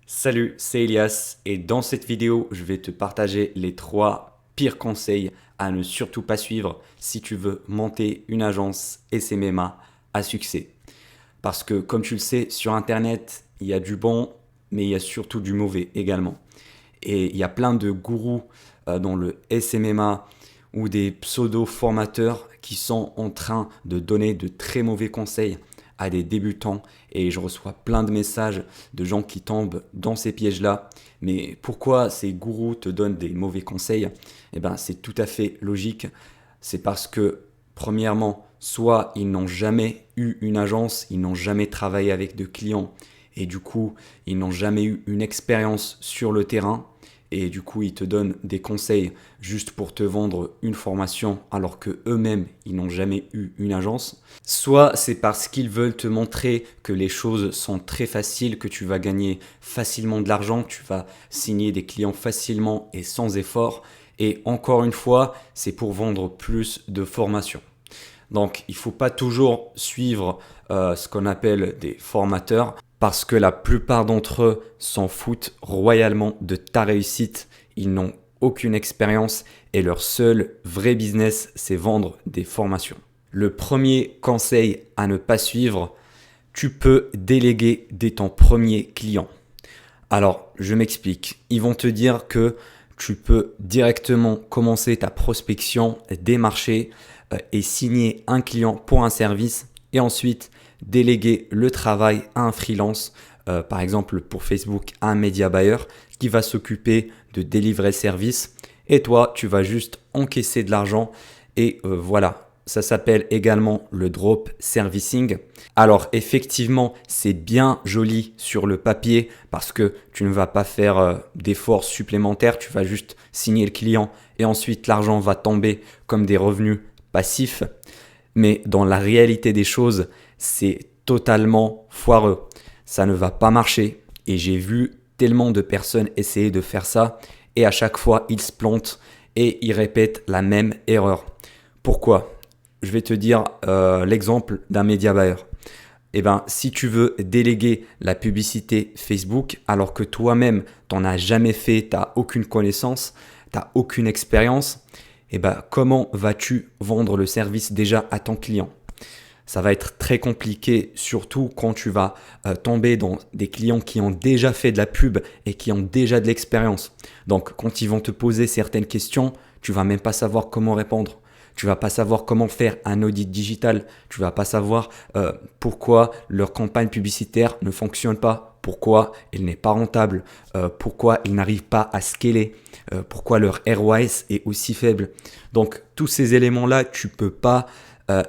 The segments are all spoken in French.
Salut, c'est Elias et dans cette vidéo, je vais te partager les 3 pires conseils à ne surtout pas suivre si tu veux monter une agence SMMA à succès. Parce que comme tu le sais, sur Internet, il y a du bon, mais il y a surtout du mauvais également. Et il y a plein de gourous dans le SMMA ou des pseudo-formateurs qui sont en train de donner de très mauvais conseils à des débutants et je reçois plein de messages de gens qui tombent dans ces pièges-là. Mais pourquoi ces gourous te donnent des mauvais conseils? Eh ben, c'est tout à fait logique. C'est parce que, premièrement, soit ils n'ont jamais eu une agence, ils n'ont jamais travaillé avec de clients et du coup, ils n'ont jamais eu une expérience sur le terrain et du coup ils te donnent des conseils juste pour te vendre une formation alors que eux-mêmes ils n'ont jamais eu une agence. Soit c'est parce qu'ils veulent te montrer que les choses sont très faciles, que tu vas gagner facilement de l'argent, tu vas signer des clients facilement et sans effort. Et encore une fois, c'est pour vendre plus de formations. Donc, il ne faut pas toujours suivre ce qu'on appelle des formateurs parce que la plupart d'entre eux s'en foutent royalement de ta réussite. Ils n'ont aucune expérience et leur seul vrai business, c'est vendre des formations. Le premier conseil à ne pas suivre, tu peux déléguer dès ton premier client. Alors, je m'explique. Ils vont te dire que tu peux directement commencer ta prospection, démarcher et signer un client pour un service et ensuite déléguer le travail à un freelance, par exemple pour Facebook, à un média buyer qui va s'occuper de délivrer le service et toi, tu vas juste encaisser de l'argent et voilà. Ça s'appelle également le drop servicing. Alors effectivement, c'est bien joli sur le papier parce que tu ne vas pas faire d'efforts supplémentaires, tu vas juste signer le client et ensuite l'argent va tomber comme des revenus passifs. Mais dans la réalité des choses, c'est totalement foireux. Ça ne va pas marcher et j'ai vu tellement de personnes essayer de faire ça et à chaque fois ils se plantent et ils répètent la même erreur. Pourquoi? Je vais te dire l'exemple d'un média buyer. Eh ben, si tu veux déléguer la publicité Facebook alors que toi-même, tu n'en as jamais fait, tu n'as aucune connaissance, tu n'as aucune expérience, eh ben, comment vas-tu vendre le service déjà à ton client? Ça va être très compliqué, surtout quand tu vas tomber dans des clients qui ont déjà fait de la pub et qui ont déjà de l'expérience. Donc, quand ils vont te poser certaines questions, tu vas même pas savoir comment répondre. Tu vas pas savoir comment faire un audit digital. Tu vas pas savoir pourquoi leur campagne publicitaire ne fonctionne pas, pourquoi elle n'est pas rentable, pourquoi ils n'arrivent pas à scaler, pourquoi leur ROAS est aussi faible. Donc, tous ces éléments-là, tu peux pas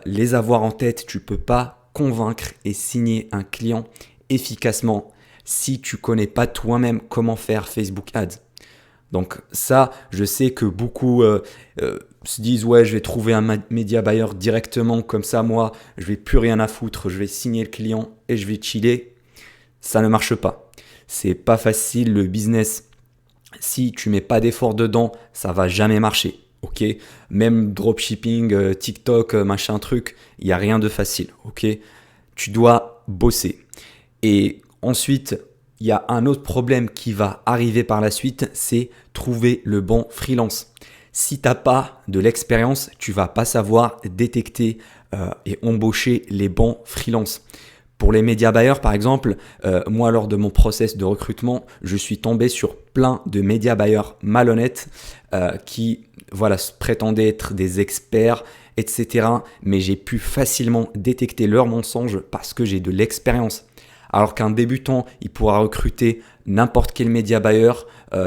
les avoir en tête, tu peux pas convaincre et signer un client efficacement si tu connais pas toi-même comment faire Facebook Ads. Donc ça, je sais que beaucoup se disent ouais, je vais trouver un média buyer directement comme ça, moi, je vais plus rien à foutre, je vais signer le client et je vais chiller. Ça ne marche pas. C'est pas facile le business. Si tu mets pas d'effort dedans, ça va jamais marcher. Ok, même dropshipping, TikTok, machin truc, il y a rien de facile. Ok, tu dois bosser. Et ensuite, il y a un autre problème qui va arriver par la suite, c'est trouver le bon freelance. Si tu n'as pas de l'expérience, tu vas pas savoir détecter et embaucher les bons freelances. Pour les média buyers, par exemple, moi, lors de mon process de recrutement, je suis tombé sur plein de média buyers malhonnêtes qui voilà, prétendaient être des experts, etc. Mais j'ai pu facilement détecter leurs mensonges parce que j'ai de l'expérience. Alors qu'un débutant, il pourra recruter n'importe quel média buyer,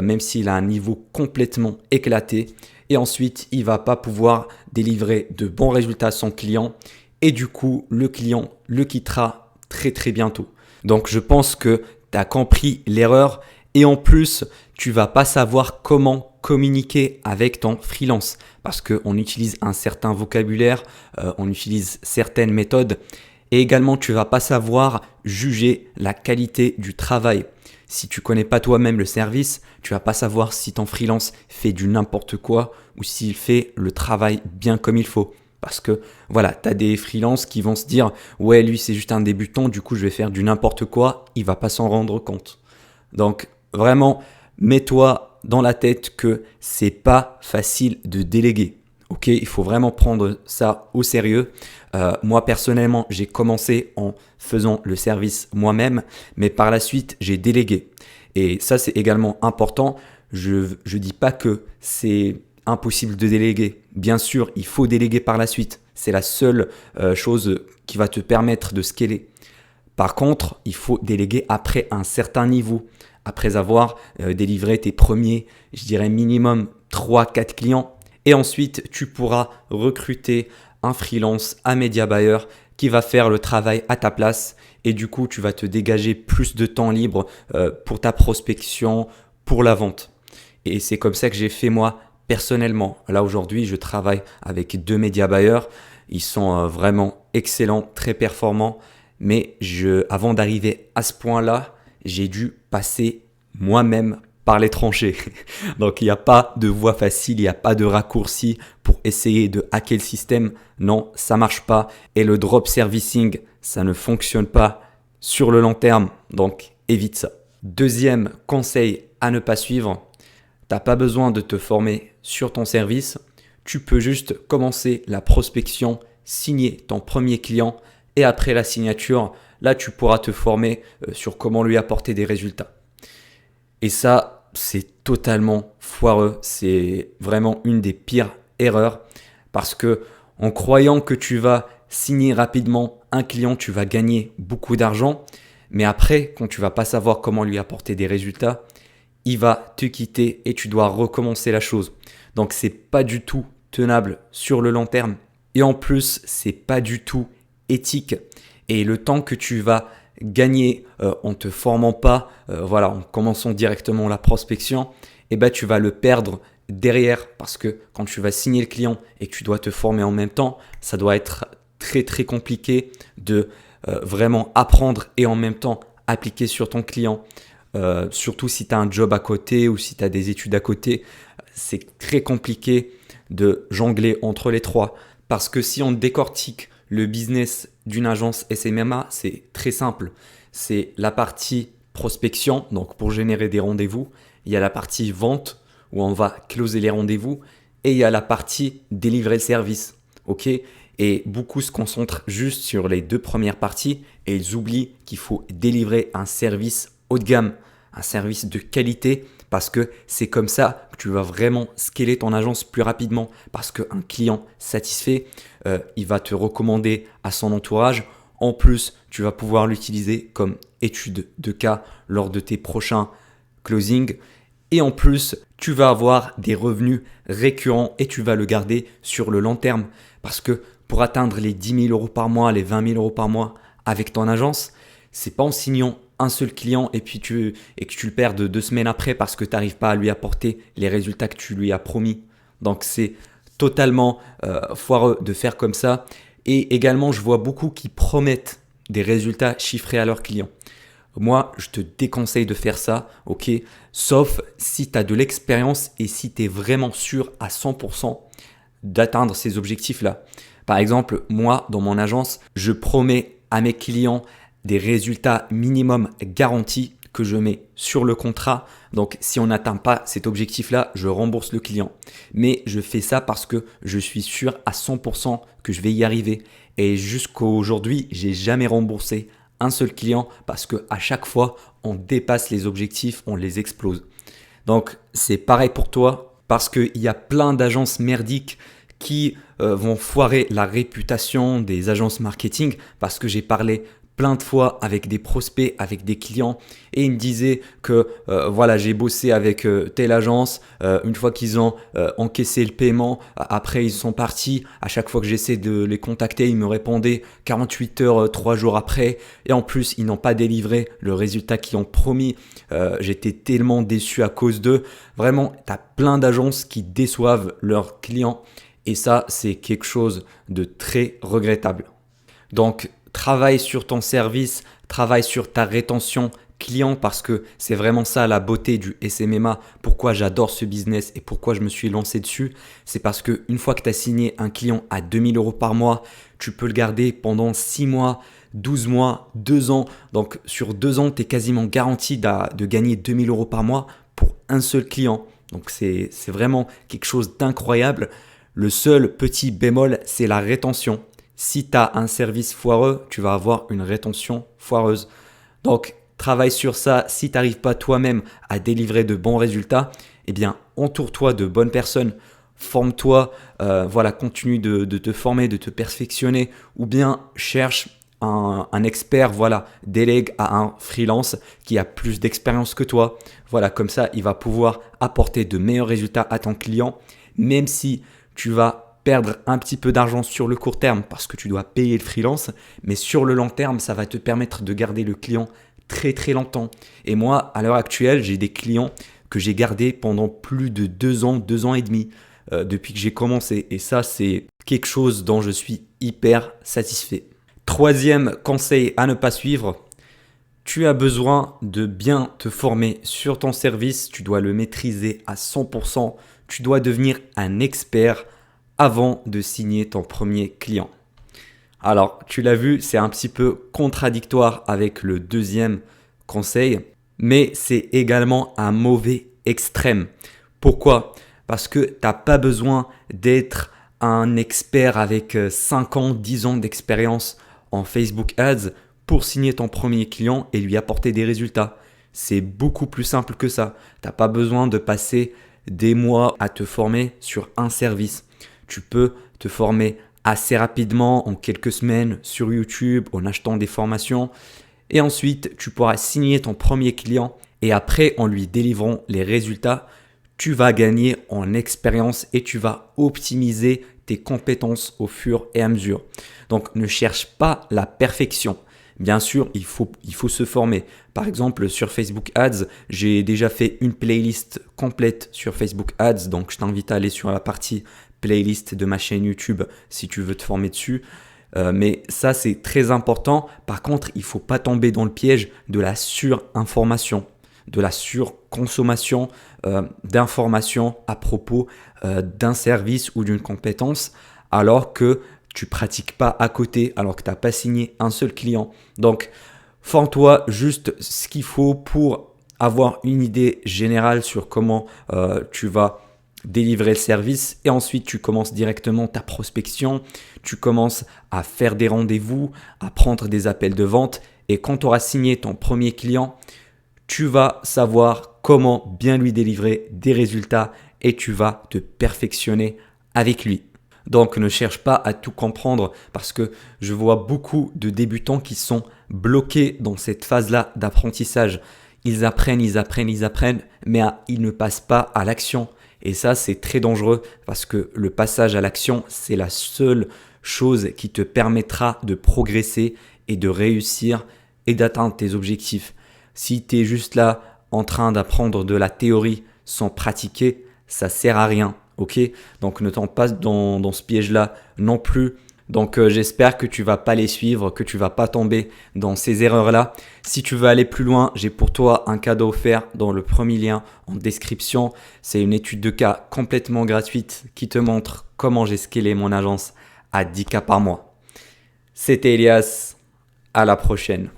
même s'il a un niveau complètement éclaté. Et ensuite, il ne va pas pouvoir délivrer de bons résultats à son client. Et du coup, le client le quittera très très bientôt. Donc je pense que tu as compris l'erreur. Et en plus, tu vas pas savoir comment communiquer avec ton freelance. Parce qu'on utilise un certain vocabulaire, on utilise certaines méthodes. Et également, tu vas pas savoir juger la qualité du travail. Si tu connais pas toi-même le service, tu vas pas savoir si ton freelance fait du n'importe quoi ou s'il fait le travail bien comme il faut. Parce que voilà, tu as des freelances qui vont se dire « Ouais, lui c'est juste un débutant, du coup je vais faire du n'importe quoi, il va pas s'en rendre compte. » Donc vraiment, mets-toi dans la tête que c'est pas facile de déléguer. Ok, il faut vraiment prendre ça au sérieux. Moi personnellement, j'ai commencé en faisant le service moi-même, mais par la suite, j'ai délégué. Et ça, c'est également important. Je dis pas que c'est impossible de déléguer. Bien sûr, il faut déléguer par la suite. C'est la seule chose qui va te permettre de scaler. Par contre, il faut déléguer après un certain niveau, après avoir délivré tes premiers, je dirais minimum 3-4 clients. Et ensuite, tu pourras recruter un freelance, un média buyer qui va faire le travail à ta place. Et du coup, tu vas te dégager plus de temps libre pour ta prospection, pour la vente. Et c'est comme ça que j'ai fait moi personnellement. Là aujourd'hui, je travaille avec 2 média buyers. Ils sont vraiment excellents, très performants. Mais avant d'arriver à ce point-là, j'ai dû passer moi-même par les tranchées. Donc il n'y a pas de voie facile, il n'y a pas de raccourci pour essayer de hacker le système. Non, ça marche pas. Et le drop servicing, ça ne fonctionne pas sur le long terme. Donc évite ça. Deuxième conseil à ne pas suivre, t'as pas besoin de te former sur ton service. Tu peux juste commencer la prospection, signer ton premier client et après la signature, là tu pourras te former sur comment lui apporter des résultats. Et ça, c'est totalement foireux. C'est vraiment une des pires erreurs parce que en croyant que tu vas signer rapidement un client, tu vas gagner beaucoup d'argent. Mais après, quand tu vas pas savoir comment lui apporter des résultats, il va te quitter et tu dois recommencer la chose. Donc, c'est pas du tout tenable sur le long terme. Et en plus, c'est pas du tout éthique. Et le temps que tu vas gagner en te formant pas, en commençant directement la prospection, tu vas le perdre derrière parce que quand tu vas signer le client et que tu dois te former en même temps, ça doit être très très compliqué de vraiment apprendre et en même temps appliquer sur ton client. Surtout si tu as un job à côté ou si tu as des études à côté, c'est très compliqué de jongler entre les trois. Parce que si on décortique le business d'une agence SMMA, c'est très simple. C'est la partie prospection, donc pour générer des rendez-vous. Il y a la partie vente où on va closer les rendez-vous. Et il y a la partie délivrer le service. Ok ? Et beaucoup se concentrent juste sur les 2 premières parties et ils oublient qu'il faut délivrer un service haut de gamme, un service de qualité parce que c'est comme ça que tu vas vraiment scaler ton agence plus rapidement parce qu'un client satisfait, il va te recommander à son entourage. En plus, tu vas pouvoir l'utiliser comme étude de cas lors de tes prochains closings. Et en plus, tu vas avoir des revenus récurrents et tu vas le garder sur le long terme. Parce que pour atteindre les 10 000 euros par mois, les 20 000 euros par mois avec ton agence, c'est pas en signant un seul client et que tu le perds 2 semaines après parce que tu n'arrives pas à lui apporter les résultats que tu lui as promis. Donc c'est totalement foireux de faire comme ça. Et également, je vois beaucoup qui promettent des résultats chiffrés à leurs clients. Moi, je te déconseille de faire ça, ok? Sauf si tu as de l'expérience et si tu es vraiment sûr à 100% d'atteindre ces objectifs-là. Par exemple, moi, dans mon agence, je promets à mes clients des résultats minimum garantis que je mets sur le contrat. Donc, si on n'atteint pas cet objectif-là, je rembourse le client. Mais je fais ça parce que je suis sûr à 100% que je vais y arriver. Et jusqu'à aujourd'hui, j'ai jamais remboursé un seul client parce qu'à chaque fois, on dépasse les objectifs, on les explose. Donc, c'est pareil pour toi parce qu'il y a plein d'agences merdiques qui vont foirer la réputation des agences marketing parce que j'ai parlé plein de fois avec des prospects, avec des clients et ils me disaient que j'ai bossé avec telle agence, une fois qu'ils ont encaissé le paiement, après ils sont partis, à chaque fois que j'essaie de les contacter, ils me répondaient 48 heures, 3 jours après et en plus ils n'ont pas délivré le résultat qu'ils ont promis. J'étais tellement déçu à cause d'eux. Vraiment, tu as plein d'agences qui déçoivent leurs clients et ça c'est quelque chose de très regrettable. Donc, travaille sur ton service, travaille sur ta rétention client parce que c'est vraiment ça la beauté du SMMA. Pourquoi j'adore ce business et pourquoi je me suis lancé dessus, c'est parce qu'une fois que tu as signé un client à 2 000 euros par mois, tu peux le garder pendant 6 mois, 12 mois, 2 ans. Donc sur 2 ans, tu es quasiment garanti de gagner 2000 euros par mois pour un seul client. Donc c'est vraiment quelque chose d'incroyable. Le seul petit bémol, c'est la rétention. Si tu as un service foireux, tu vas avoir une rétention foireuse. Donc travaille sur ça. Si tu n'arrives pas toi-même à délivrer de bons résultats, eh bien entoure-toi de bonnes personnes. Forme-toi, continue de te former, de te perfectionner, ou bien cherche un expert, délègue à un freelance qui a plus d'expérience que toi. Voilà, comme ça, il va pouvoir apporter de meilleurs résultats à ton client, même si tu vas perdre un petit peu d'argent sur le court terme parce que tu dois payer le freelance, mais sur le long terme, ça va te permettre de garder le client très très longtemps. Et moi, à l'heure actuelle, j'ai des clients que j'ai gardés pendant plus de 2 ans et demi. Depuis que j'ai commencé. Et ça, c'est quelque chose dont je suis hyper satisfait. Troisième conseil à ne pas suivre, tu as besoin de bien te former sur ton service. Tu dois le maîtriser à 100%. Tu dois devenir un expert avant de signer ton premier client. Alors, tu l'as vu, c'est un petit peu contradictoire avec le deuxième conseil, mais c'est également un mauvais extrême. Pourquoi ? Parce que tu n'as pas besoin d'être un expert avec 5 ans, 10 ans d'expérience en Facebook Ads pour signer ton premier client et lui apporter des résultats. C'est beaucoup plus simple que ça. Tu n'as pas besoin de passer des mois à te former sur un service. Tu peux te former assez rapidement, en quelques semaines, sur YouTube, en achetant des formations. Et ensuite, tu pourras signer ton premier client et après, en lui délivrant les résultats, tu vas gagner en expérience et tu vas optimiser tes compétences au fur et à mesure. Donc, ne cherche pas la perfection. Bien sûr, il faut se former. Par exemple, sur Facebook Ads, j'ai déjà fait une playlist complète sur Facebook Ads. Donc, je t'invite à aller sur la partie playlist de ma chaîne YouTube si tu veux te former dessus. Mais ça, c'est très important. Par contre, il ne faut pas tomber dans le piège de la surinformation, de la surconsommation d'informations à propos d'un service ou d'une compétence alors que tu pratiques pas à côté, alors que tu n'as pas signé un seul client. Donc, forme-toi juste ce qu'il faut pour avoir une idée générale sur comment tu vas délivrer le service et ensuite tu commences directement ta prospection, tu commences à faire des rendez-vous, à prendre des appels de vente et quand tu auras signé ton premier client, tu vas savoir comment bien lui délivrer des résultats et tu vas te perfectionner avec lui. Donc ne cherche pas à tout comprendre parce que je vois beaucoup de débutants qui sont bloqués dans cette phase-là d'apprentissage. Ils apprennent, mais ils ne passent pas à l'action. Et ça, c'est très dangereux parce que le passage à l'action, c'est la seule chose qui te permettra de progresser et de réussir et d'atteindre tes objectifs. Si tu es juste là en train d'apprendre de la théorie sans pratiquer, ça sert à rien. Ok, donc ne tombe pas dans ce piège-là non plus. Donc j'espère que tu vas pas les suivre, que tu vas pas tomber dans ces erreurs-là. Si tu veux aller plus loin, j'ai pour toi un cadeau offert dans le premier lien en description. C'est une étude de cas complètement gratuite qui te montre comment j'ai scalé mon agence à 10K par mois. C'était Elias, à la prochaine.